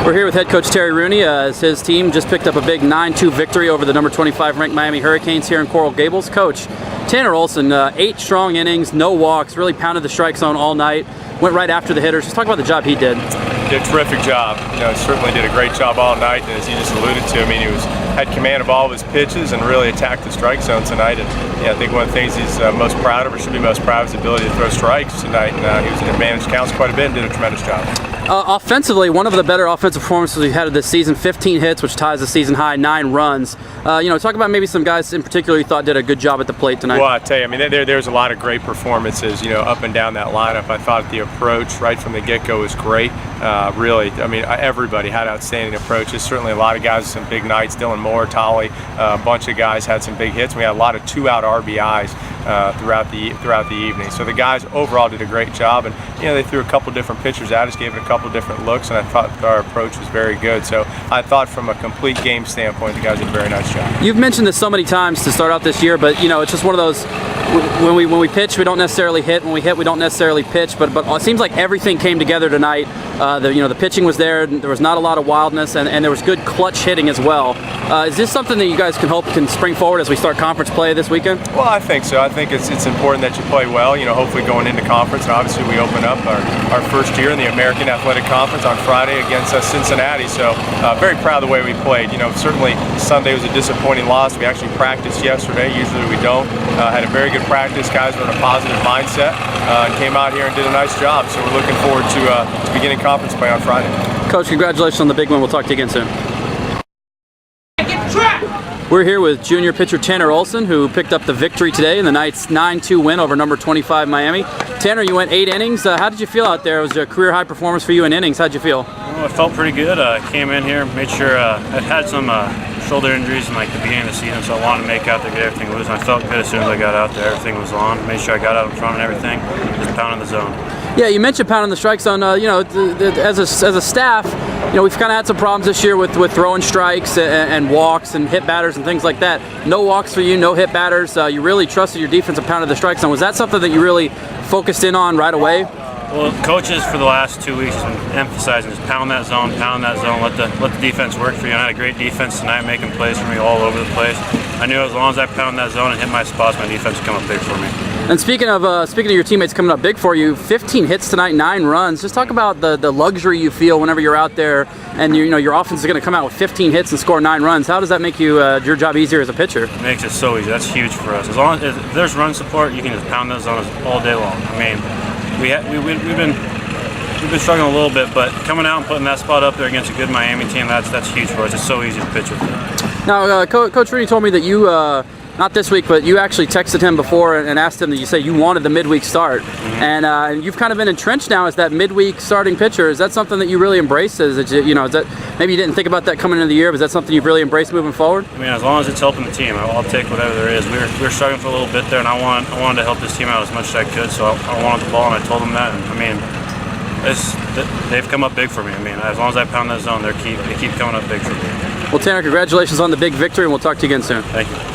We're here with head coach Terry Rooney as his team just picked up a big 9-2 victory over the number 25 ranked Miami Hurricanes here in Coral Gables. Coach, Tanner Olson, 8 strong innings, no walks, really pounded the strike zone all night, went right after the hitters. Just talk about the job he did. Did a terrific job. Certainly did a great job all night, and as you just alluded to, had command of all of his pitches and really attacked the strike zone tonight. And I think one of the things he's most proud of, or should be most proud of, his ability to throw strikes tonight. And he was in advantage counts quite a bit and did a tremendous job. Offensively, one of the better offensive performances we've had of this season, 15 hits, which ties the season high, 9 runs. Talk about maybe some guys in particular you thought did a good job at the plate tonight. Well, I tell you, there's a lot of great performances, up and down that lineup. I thought the approach right from the get-go was great. Everybody had outstanding approaches. Certainly a lot of guys with some big nights. Dylan Moore, Tolley, a bunch of guys had some big hits. We had a lot of 2-out RBIs throughout the evening. So the guys overall did a great job, and they threw a couple different pitchers at us, gave it a couple different looks, and I thought our approach was very good. So I thought from a complete game standpoint, the guys did a very nice job. You've mentioned this so many times to start out this year, but it's just one of those. When we pitch, we don't necessarily hit. When we hit, we don't necessarily pitch. But it seems like everything came together tonight. The pitching was there. There was not a lot of wildness, and there was good clutch hitting as well. Is this something that you guys can spring forward as we start conference play this weekend? Well, I think so. I think it's important that you play well. Hopefully going into conference, and obviously we open up our first year in the American Athletic Conference on Friday against Cincinnati. So very proud of the way we played. Certainly Sunday was a disappointing loss. We actually practiced yesterday. Usually we don't. Had a very good practice. Guys were in a positive mindset and came out here and did a nice job. So we're looking forward to beginning conference play on Friday. Coach, congratulations on the big win. We'll talk to you again soon. We're here with junior pitcher Tanner Olson, who picked up the victory today in the night's 9-2 win over number 25 Miami. Tanner, you went 8 innings. How did you feel out there? It was a career high performance for you in innings. How did you feel? Well, I felt pretty good. I came in here, made sure I had some shoulder injuries in the beginning of the season, so I wanted to make out there, get everything loose. And I felt good as soon as I got out there. Everything was on. Made sure I got out in front and everything. Just pounding the zone. Yeah, you mentioned pounding the strike zone. As a staff, we've kind of had some problems this year with throwing strikes and walks and hit batters and things like that. No walks for you, no hit batters. You really trusted your defense and pounded the strike zone. Was that something that you really focused in on right away? Well, coaches for the last 2 weeks have been emphasizing just pound that zone, let the defense work for you. And I had a great defense tonight, making plays for me all over the place. I knew as long as I pound that zone and hit my spots, my defense would come up big for me. And speaking of your teammates coming up big for you, 15 hits tonight, 9 runs. Just talk about the luxury you feel whenever you're out there, and your offense is going to come out with 15 hits and score 9 runs. How does that make your job easier as a pitcher? It makes it so easy. That's huge for us. As long as if there's run support, you can just pound that zone all day long. We've been struggling a little bit, but coming out and putting that spot up there against a good Miami team, that's huge for us. It's so easy to pitch with. Now, Coach Rooney told me that you, not this week, but you actually texted him before and asked him that you say you wanted the midweek start. Mm-hmm. And you've kind of been entrenched now as that midweek starting pitcher. Is that something that you really embrace? Is that maybe you didn't think about that coming into the year, but is that something you've really embraced moving forward? As long as it's helping the team, I'll take whatever there is. We were struggling for a little bit there, and I wanted to help this team out as much as I could, so I wanted the ball, and I told them that. And they've come up big for me. As long as I pound that zone, they keep coming up big for me. Well, Tanner, congratulations on the big victory, and we'll talk to you again soon. Thank you.